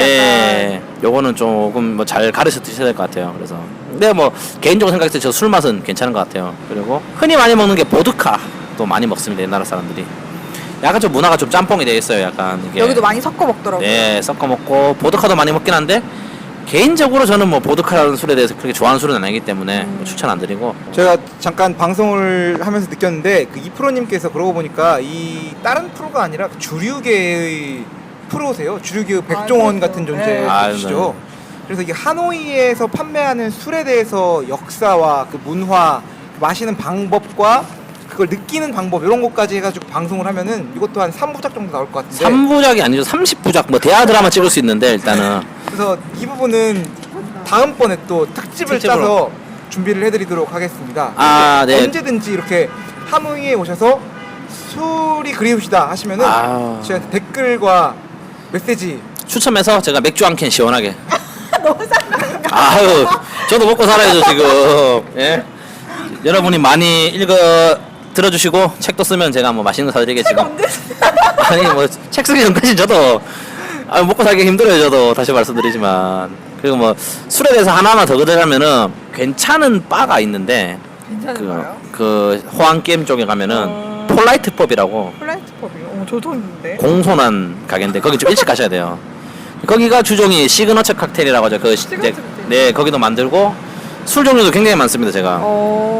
S2: 요거는 조금 뭐 잘 가르쳐 드셔야 될 것 같아요. 그래서 근데 뭐 개인적으로 생각했을 때 저 술 맛은 괜찮은 것 같아요. 그리고 흔히 많이 먹는 게 보드카도 많이 먹습니다. 옛날 사람들이 약간 좀 문화가 좀 짬뽕이 되어 있어요. 약간 이게
S3: 여기도 많이 섞어 먹더라고요.
S2: 네 섞어 먹고 보드카도 많이 먹긴 한데 개인적으로 저는 뭐 보드카라는 술에 대해서 그렇게 좋아하는 술은 아니기 때문에 뭐 추천 안 드리고.
S1: 제가 잠깐 방송을 하면서 느꼈는데 그 이프로님께서 그러고 보니까 이 다른 프로가 아니라 그 주류계의 프로세요. 주류계의 백종원
S3: 그렇죠.
S1: 같은
S3: 네.
S1: 존재시죠. 그래서 이게 하노이에서 판매하는 술에 대해서 역사와 그 문화, 그 마시는 방법과 그걸 느끼는 방법 이런 것까지 해가지고 방송을 하면은 이것도 한 3부작 정도 나올 것 같은데.
S2: 3부작이 아니죠. 30부작. 뭐 대하 드라마 찍을 수 있는데 일단은.
S1: 그래서 이 부분은 다음번에 또 특집을
S2: 특집으로.
S1: 짜서 준비를 해드리도록 하겠습니다.
S2: 아, 네.
S1: 언제든지 이렇게 하노이에 오셔서 술이 그리우시다 하시면은
S2: 아.
S1: 저희한테 댓글과 메시지
S2: 추첨해서 제가 맥주 한 캔 시원하게.
S3: 너무 상관없다.
S2: 아유, 저도 먹고 살아야죠 지금. 예. 여러분이 많이 들어주시고 책도 쓰면 제가 뭐 맛있는 거 사드리겠지만.
S3: 언제
S2: 아니 뭐 책 쓰기 전까지 저도 먹고 살기 힘들어요. 저도 다시 말씀드리지만. 그리고 뭐 술에 대해서 하나만 더 들어가면은 괜찮은 바가 있는데
S3: 괜찮은가요?
S2: 그 호황 게임 쪽에 가면은 폴라이트법이라고
S3: 플라이트법이요? 저 처음 있는데.
S2: 공손한 가게인데 거기 좀 일찍 가셔야 돼요. 거기가 주종이 시그너처 칵테일이라고 하죠.
S3: 시그너처 칵테일.
S2: 네, 거기도 만들고 술 종류도 굉장히 많습니다. 제가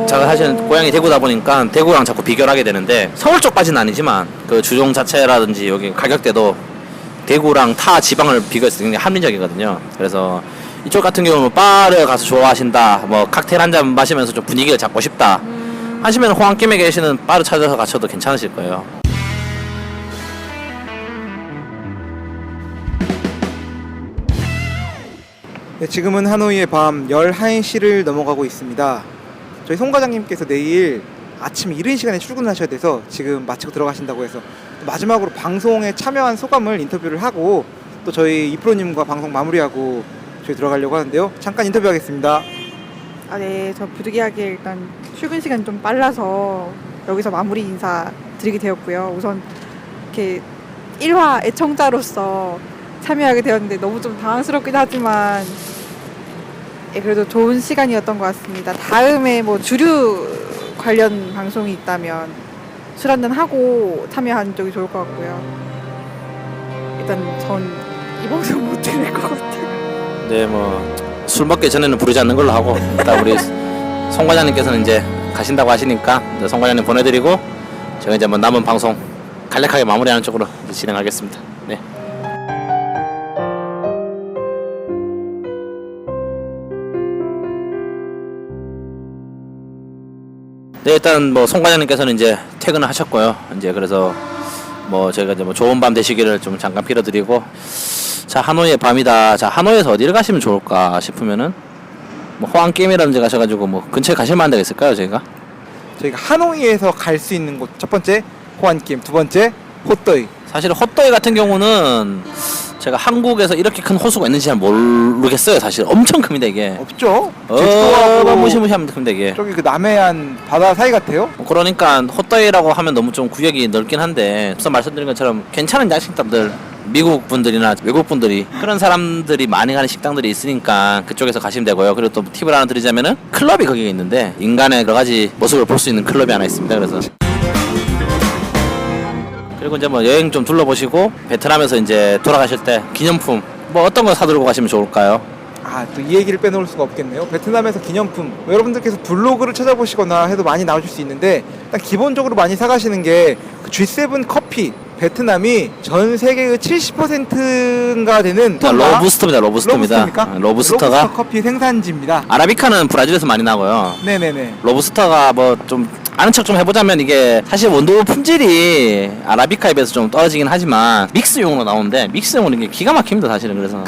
S2: 제가 사실 고향이 대구다 보니까 대구랑 자꾸 비교를 하게 되는데 서울 쪽까지는 아니지만 그 주종 자체라든지 여기 가격대도 대구랑 타 지방을 비교했을 때 굉장히 합리적이거든요. 그래서 이쪽 같은 경우는 바를 가서 좋아하신다, 뭐 칵테일 한 잔 마시면서 좀 분위기를 잡고 싶다 하시면 호황게임에 계시는 바를 찾아서 가셔도 괜찮으실 거예요.
S1: 네, 지금은 하노이의 밤 11시를 넘어가고 있습니다. 저희 송 과장님께서 내일 아침 이른 시간에 출근하셔야 돼서 지금 마치고 들어가신다고 해서 마지막으로 방송에 참여한 소감을 인터뷰를 하고 또 저희 이프로님과 방송 마무리하고 저희 들어가려고 하는데요. 잠깐 인터뷰하겠습니다.
S3: 아, 네. 저 부득이하게 일단 출근 시간 좀 빨라서 여기서 마무리 인사 드리게 되었고요. 우선 이렇게 1화 애청자로서 참여하게 되었는데 너무 좀 당황스럽긴 하지만 예, 그래도 좋은 시간이었던 것 같습니다. 다음에 뭐 주류 관련 방송이 있다면 술 한잔 하고 참여하는 쪽이 좋을 것 같고요. 일단 전 이 방송 못 들을 것 같아요.
S2: 네, 뭐 술 먹기 전에는 부르지 않는 걸로 하고 일단 우리 송 과장님께서는 이제 가신다고 하시니까 이제 송 과장님 보내드리고 제가 이제 뭐 남은 방송 간략하게 마무리하는 쪽으로 이제 진행하겠습니다. 네. 네, 일단 뭐 송 과장님께서는 이제 퇴근을 하셨고요. 이제 그래서 뭐 저희가 이제 뭐 좋은 밤 되시기를 좀 잠깐 빌어드리고, 자, 하노이의 밤이다. 자, 하노이에서 어디를 가시면 좋을까 싶으면은 뭐 호황 게임이라든지 가셔가지고 뭐 근처에 가실 만한 데가 있을까요, 저희가?
S1: 저희가 하노이에서 갈 수 있는 곳 첫 번째 호안게임, 두 번째 호떠이.
S2: 사실 헛도이 같은 경우는 제가 한국에서 이렇게 큰 호수가 있는지 잘 모르겠어요. 사실 엄청 큽니다 이게.
S1: 없죠? 제주도하고
S2: 무시무시합니다 큽니다 이게.
S1: 저기 그 남해안 바다 사이 같아요.
S2: 그러니까 헛도이라고 하면 너무 좀 구역이 넓긴 한데 앞서 말씀드린 것처럼 괜찮은 야식집들, 미국 분들이나 외국 분들이 그런 사람들이 많이 가는 식당들이 있으니까 그쪽에서 가시면 되고요. 그리고 또 팁을 하나 드리자면은 클럽이 거기에 있는데 인간의 여러 가지 모습을 볼 수 있는 클럽이 하나 있습니다. 그래서 그리고 이제 뭐 여행 좀 둘러보시고 베트남에서 이제 돌아가실 때 기념품 뭐 어떤 거 사들고 가시면 좋을까요?
S1: 아, 또 이 얘기를 빼놓을 수가 없겠네요. 베트남에서 기념품, 여러분들께서 블로그를 찾아보시거나 해도 많이 나오실 수 있는데 일단 기본적으로 많이 사가시는 게 그 G7 커피. 베트남이 전 세계의 70%인가 되는
S2: 로부스터입니다. 로부스터입니다.
S1: 로부스터입니까?
S2: 로부스터가
S1: 로부스터 커피 생산지입니다.
S2: 아라비카는 브라질에서 많이 나고요.
S1: 네네네.
S2: 로부스터가 뭐 좀 아는 척 좀 해보자면 이게 사실 원두 품질이 아라비카에 비해서 좀 떨어지긴 하지만 믹스용으로 나오는데 믹스용으로 이게 기가 막힙니다 사실은. 그래서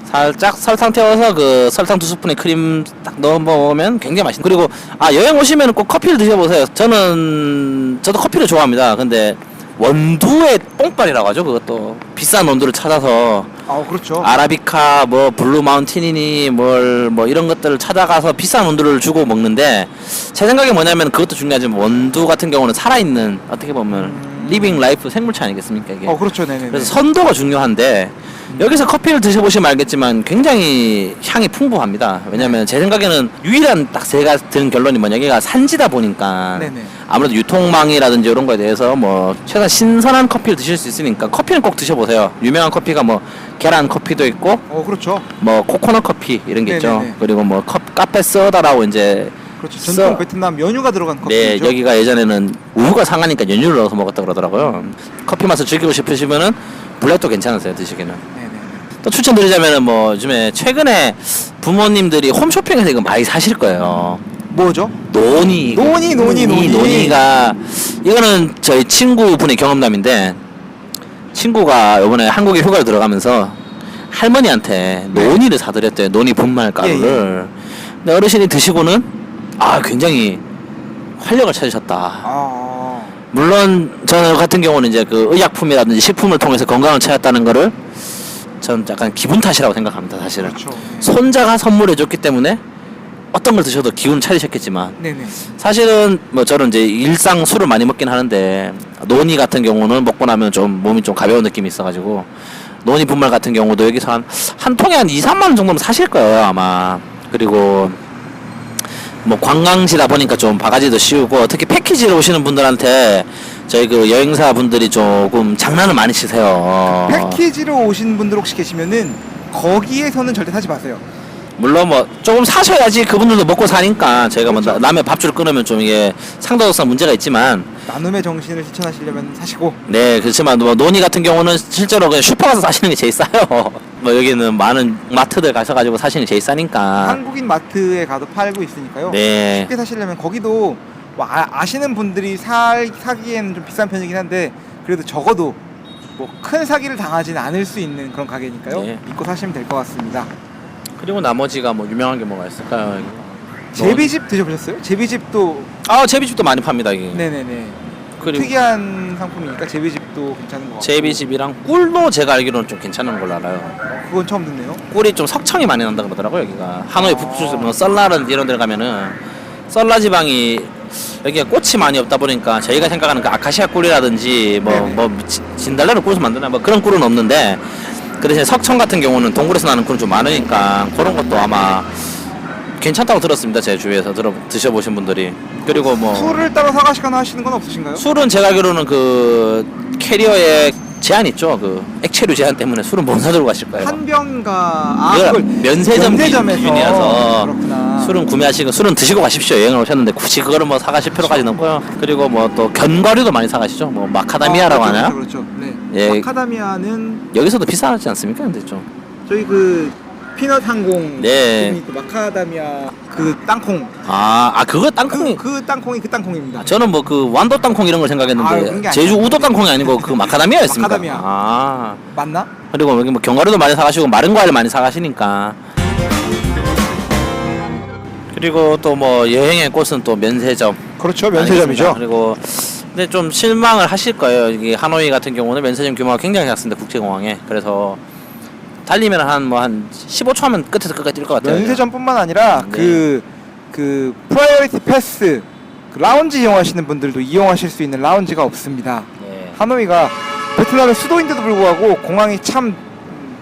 S2: 살짝 설탕 태워서 그 설탕 2스푼에 크림 딱 넣어 먹으면 굉장히 맛있는. 그리고 여행 오시면 꼭 커피를 드셔보세요. 저도 커피를 좋아합니다. 근데 원두의 뽕빨이라고 하죠. 그것도 비싼 원두를 찾아서
S1: 그렇죠.
S2: 아라비카 뭐 블루 마운틴이니 뭐 이런 것들을 찾아가서 비싼 원두를 주고 먹는데 제 생각에 뭐냐면 그것도 중요하지만 원두 같은 경우는 살아있는 어떻게 보면 리빙 라이프 생물체 아니겠습니까 이게.
S1: 그렇죠. 네네.
S2: 그래서 선도가 중요한데 여기서 커피를 드셔보시면 알겠지만 굉장히 향이 풍부합니다. 왜냐면 제 생각에는 유일한 딱 제가 드는 결론이 뭐냐, 여기가 산지다 보니까
S1: 네네.
S2: 아무래도 유통망이라든지 이런 거에 대해서 뭐 최소한 신선한 커피를 드실 수 있으니까 커피는 꼭 드셔보세요. 유명한 커피가 뭐 계란 커피도 있고
S1: 그렇죠.
S2: 뭐 코코넛 커피 이런 게 있죠.
S1: 네네네.
S2: 그리고 뭐 카페 소다라고 이제
S1: 그렇죠. 전통
S2: 써-
S1: 베트남 연유가 들어간
S2: 네,
S1: 커피죠.
S2: 여기가 예전에는 우유가 상하니까 연유를 넣어서 먹었다 그러더라고요. 커피 맛을 즐기고 싶으시면은 블랙도 괜찮으세요 드시기는.
S1: 네네.
S2: 또 추천드리자면은 뭐 요즘에 최근에 부모님들이 홈쇼핑에서 이거 많이 사실 거예요.
S1: 뭐죠?
S2: 노니. 노니가 이거는 저희 친구분의 경험담인데 친구가 이번에 한국에 휴가를 들어가면서 할머니한테
S1: 네.
S2: 노니를 사드렸대요. 노니 분말 가루를. 근데 어르신이 드시고는 굉장히 활력을 찾으셨다.
S1: 아.
S2: 물론 저 같은 경우는 이제 그 의약품이라든지 식품을 통해서 건강을 찾았다는 거를 전 약간 기분 탓이라고 생각합니다. 사실은
S1: 그렇죠.
S2: 손자가 선물해줬기 때문에 어떤 걸 드셔도 기운 차리셨겠지만
S1: 네네.
S2: 사실은 뭐 저는 이제 일상 술을 많이 먹긴 하는데 노니 같은 경우는 먹고 나면 좀 몸이 좀 가벼운 느낌이 있어가지고 노니 분말 같은 경우도 여기서 한 통에 한 2, 3만 원 정도면 사실 거예요 아마. 그리고 뭐 관광지다 보니까 좀 바가지도 씌우고 특히 패키지로 오시는 분들한테 저희 그 여행사 분들이 조금 장난을 많이 치세요.
S1: 패키지로 오신 분들 혹시 계시면은 거기에서는 절대 사지 마세요.
S2: 물론 뭐 조금 사셔야지 그분들도 먹고 사니까 저희가 뭐
S1: 그렇죠.
S2: 남의 밥줄을 끊으면 좀 이게 상도덕상 문제가 있지만
S1: 나눔의 정신을 실천하시려면 사시고.
S2: 네 그렇지만 뭐 노니 같은 경우는 실제로 그냥 슈퍼 가서 사시는 게 제일 싸요. 뭐 여기는 많은 마트들 가셔가지고 사시는 게 제일 싸니까.
S1: 한국인 마트에 가도 팔고 있으니까요.
S2: 네.
S1: 쉽게 사시려면 거기도 뭐 아시는 분들이 사기에는 좀 비싼 편이긴 한데 그래도 적어도 뭐 큰 사기를 당하지는 않을 수 있는 그런 가게니까요.
S2: 네.
S1: 믿고 사시면 될 것 같습니다.
S2: 그리고 나머지가 뭐 유명한 게 뭐가 있을까요?
S1: 제비집 드셔보셨어요? 제비집도
S2: 제비집도 많이 팝니다 여기.
S1: 네네네.
S2: 그리고
S1: 특이한 상품이니까 제비집도 괜찮은 것 같고.
S2: 제비집이랑 꿀도 제가 알기로는 좀 괜찮은 걸로 알아요.
S1: 그건 처음 듣네요.
S2: 꿀이 좀 석청이 많이 난다 그러더라고요 여기가. 하노이 북부에서 뭐 썰라른 이런 데 가면은 썰라 지방이 여기가 꽃이 많이 없다 보니까 저희가 생각하는 그 아카시아 꿀이라든지
S1: 네네.
S2: 진달래로 꿀에서 만드나 뭐 그런 꿀은 없는데 그 대신에 석청 같은 경우는 동굴에서 나는 꿀은 좀 많으니까 그런 것도 아마 괜찮다고 들었습니다 제 주위에서 드셔보신 분들이. 그리고 뭐
S1: 술을 따로 사가시거나 하시는 건 없으신가요?
S2: 술은 제가 알기로는 그 캐리어에 제한 있죠. 그 액체류 제한 때문에 술은 못 사들고 가실 거예요.
S1: 한 병가
S2: 그걸
S1: 그걸
S2: 면세점 기준이라서
S1: 그렇구나.
S2: 술은 구매하시고 술은 드시고 가십시오. 여행을 오셨는데 굳이 그거를 뭐 사가실 필요까지는 없고요. 그리고 뭐 또 견과류도 많이 사가시죠. 뭐 마카다미아라고
S1: 그렇죠,
S2: 하나요?
S1: 그렇죠. 네.
S2: 예.
S1: 마카다미아는
S2: 여기서도 비싸지 않습니까? 근데 좀
S1: 저희 그 피넛 항공
S2: 네.
S1: 부분이 또 마카다미아 그 땅콩
S2: 그거 땅콩이
S1: 그 땅콩이 그 땅콩입니다.
S2: 저는 뭐 그 완도 땅콩 이런 걸
S1: 그런 게
S2: 생각했는데
S1: 아니라
S2: 제주 우도 땅콩이 아니고 그 마카다미아였습니까?
S1: 마카다미아. 맞나?
S2: 그리고 여기 뭐 견과류도 많이 사가시고 마른 과일 많이 사가시니까. 그리고 또 뭐 여행의 꽃은 또 면세점.
S1: 그렇죠.
S2: 아니겠습니까?
S1: 면세점이죠.
S2: 그리고 근데 좀 실망을 하실 거예요. 이게 하노이 같은 경우는 면세점 규모가 굉장히 작습니다. 국제공항에. 그래서 달리면 한 15초 하면 끝에서 끝까지 뛸 것 같아요.
S1: 면세점뿐만 아니라
S2: 네.
S1: 그 프라이어리티 패스 그 라운지 이용하시는 분들도 이용하실 수 있는 라운지가 없습니다.
S2: 네.
S1: 하노이가 베트남의 수도인데도 불구하고 공항이 참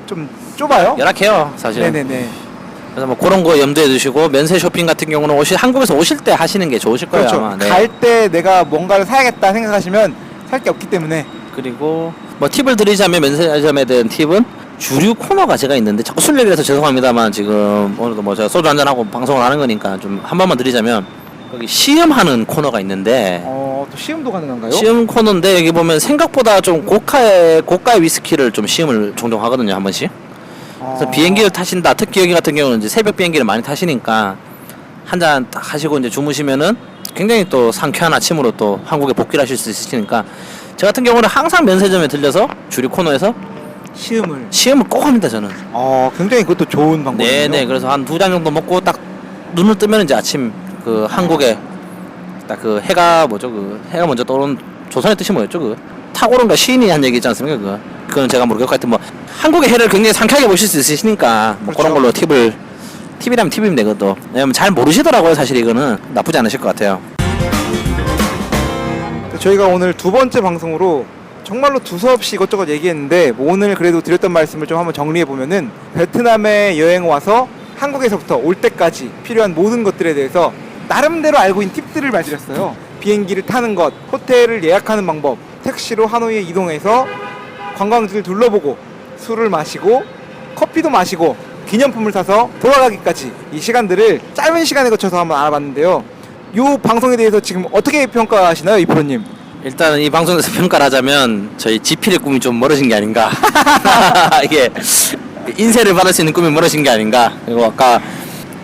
S1: 좀 좁아요.
S2: 열악해요, 사실.
S1: 네네네.
S2: 그래서 뭐 그런 거 염두에 두시고 면세 쇼핑 같은 경우는 한국에서 오실 때 하시는 게 좋으실 거예요.
S1: 그렇죠.
S2: 아마. 네.
S1: 갈 때 내가 뭔가를 사야겠다 생각하시면 살 게 없기 때문에
S2: 그리고 뭐 팁을 드리자면 면세점에 대한 팁은 주류 코너가 제가 있는데 자꾸 술 얘기를 해서 죄송합니다만 지금 오늘도 뭐 제가 소주 한잔하고 방송을 하는 거니까 좀 한 번만 드리자면 거기 시음하는 코너가 있는데
S1: 또 시음도 가능한가요?
S2: 시음 코너인데 여기 보면 생각보다 좀 고가의 위스키를 좀 시음을 종종 하거든요 한 번씩. 그래서 비행기를 타신다. 특히 여기 같은 경우는 이제 새벽 비행기를 많이 타시니까 한 잔 딱 하시고 이제 주무시면은 굉장히 또 상쾌한 아침으로 또 한국에 복귀를 하실 수 있으시니까 저 같은 경우는 항상 면세점에 들려서 주류 코너에서 시음을 꼭 합니다 저는.
S1: 굉장히 그것도 좋은 방법이에요.
S2: 네네. 그래서 한 2잔 정도 먹고 딱 눈을 뜨면 이제 아침 그 한국에 딱 그 해가 해가 먼저 떠오르는 조선의 뜻이 뭐였죠 그 탁오른가 시인이 한 얘기 있지 않습니까 그건 제가 모르겠고 하여튼 뭐 한국의 해를 굉장히 상쾌하게 보실 수 있으시니까 뭐
S1: 그렇죠.
S2: 그런 걸로 팁이라면 팁입니다 그것도. 왜냐면 잘 모르시더라고요 사실 이거는. 나쁘지 않으실 것 같아요.
S1: 저희가 오늘 두 번째 방송으로 정말로 두서없이 이것저것 얘기했는데 뭐 오늘 그래도 드렸던 말씀을 좀 한번 정리해 보면은 베트남에 여행 와서 한국에서부터 올 때까지 필요한 모든 것들에 대해서 나름대로 알고 있는 팁들을 말씀드렸어요. 비행기를 타는 것, 호텔을 예약하는 방법, 택시로 하노이에 이동해서 관광지를 둘러보고 술을 마시고 커피도 마시고 기념품을 사서 돌아가기까지 이 시간들을 짧은 시간에 거쳐서 한번 알아봤는데요. 이 방송에 대해서 지금 어떻게 평가하시나요, 이 프로님?
S2: 일단 이 방송에서 평가를 하자면 저희 지필의 꿈이 좀 멀어진 게 아닌가. 이게 인쇄를 받을 수 있는 꿈이 멀어진 게 아닌가. 그리고 아까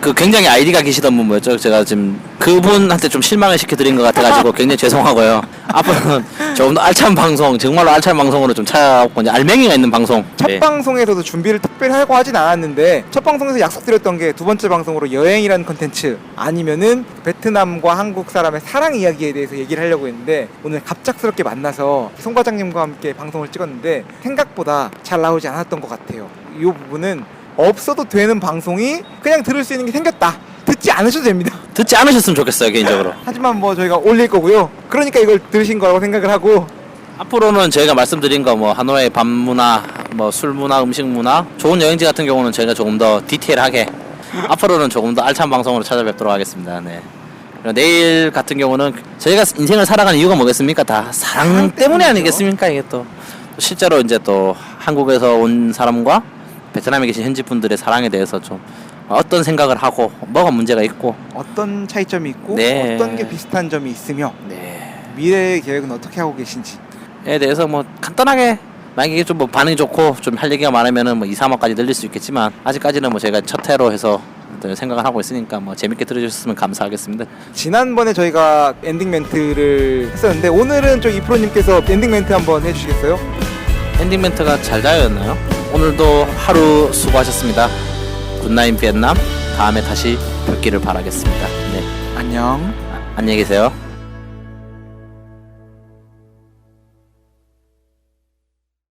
S2: 그 굉장히 아이디가 계시던 분 뭐였죠? 제가 지금 그분한테 좀 실망을 시켜드린 것 같아가지고 굉장히 죄송하고요. 앞으로는 조금 더 알찬 방송, 정말로 알찬 방송으로 좀 찾아오고 이제 알맹이가 있는 방송.
S1: 첫
S2: 네.
S1: 방송에서도 준비를 특별히 하고 하진 않았는데 첫 방송에서 약속드렸던 게 두 번째 방송으로 여행이라는 컨텐츠 아니면은 베트남과 한국 사람의 사랑 이야기에 대해서 얘기를 하려고 했는데 오늘 갑작스럽게 만나서 송 과장님과 함께 방송을 찍었는데 생각보다 잘 나오지 않았던 것 같아요. 이 부분은 없어도 되는 방송이 그냥 들을 수 있는 게 생겼다. 듣지 않으셔도 됩니다.
S2: 듣지 않으셨으면 좋겠어요, 개인적으로.
S1: 하지만 뭐 저희가 올릴 거고요. 그러니까 이걸 들으신 거라고 생각을 하고
S2: 앞으로는 저희가 말씀드린 거 뭐 하노이의 밤 문화, 뭐 술 문화, 음식 문화, 좋은 여행지 같은 경우는 저희가 조금 더 디테일하게 앞으로는 조금 더 알찬 방송으로 찾아뵙도록 하겠습니다. 네. 그리고 내일 같은 경우는 저희가 인생을 살아가는 이유가 뭐겠습니까? 다 사랑 때문에 아니겠습니까? 이게 또 실제로 이제 또 한국에서 온 사람과 베트남에 계신 현지 분들의 사랑에 대해서 좀 어떤 생각을 하고 뭐가 문제가 있고
S1: 어떤 차이점이 있고
S2: 네.
S1: 어떤 게 비슷한 점이 있으며
S2: 네.
S1: 미래의 계획은 어떻게 하고 계신지
S2: 에 대해서 뭐 간단하게 만약에 좀 뭐 반응이 좋고 좀 할 얘기가 많으면은 뭐 2, 3화까지 늘릴 수 있겠지만 아직까지는 뭐 제가 첫 회로 해서 어떤 생각을 하고 있으니까 뭐 재밌게 들어주셨으면 감사하겠습니다.
S1: 지난번에 저희가 엔딩 멘트를 했었는데 오늘은 좀 이프로님께서 엔딩 멘트 한번 해주시겠어요?
S2: 엔딩 멘트가 잘 자였나요? 오늘도 하루 수고하셨습니다. 굿나잇 비엔남. 다음에 다시 뵙기를 바라겠습니다. 네.
S1: 안녕.
S2: 안녕히 계세요.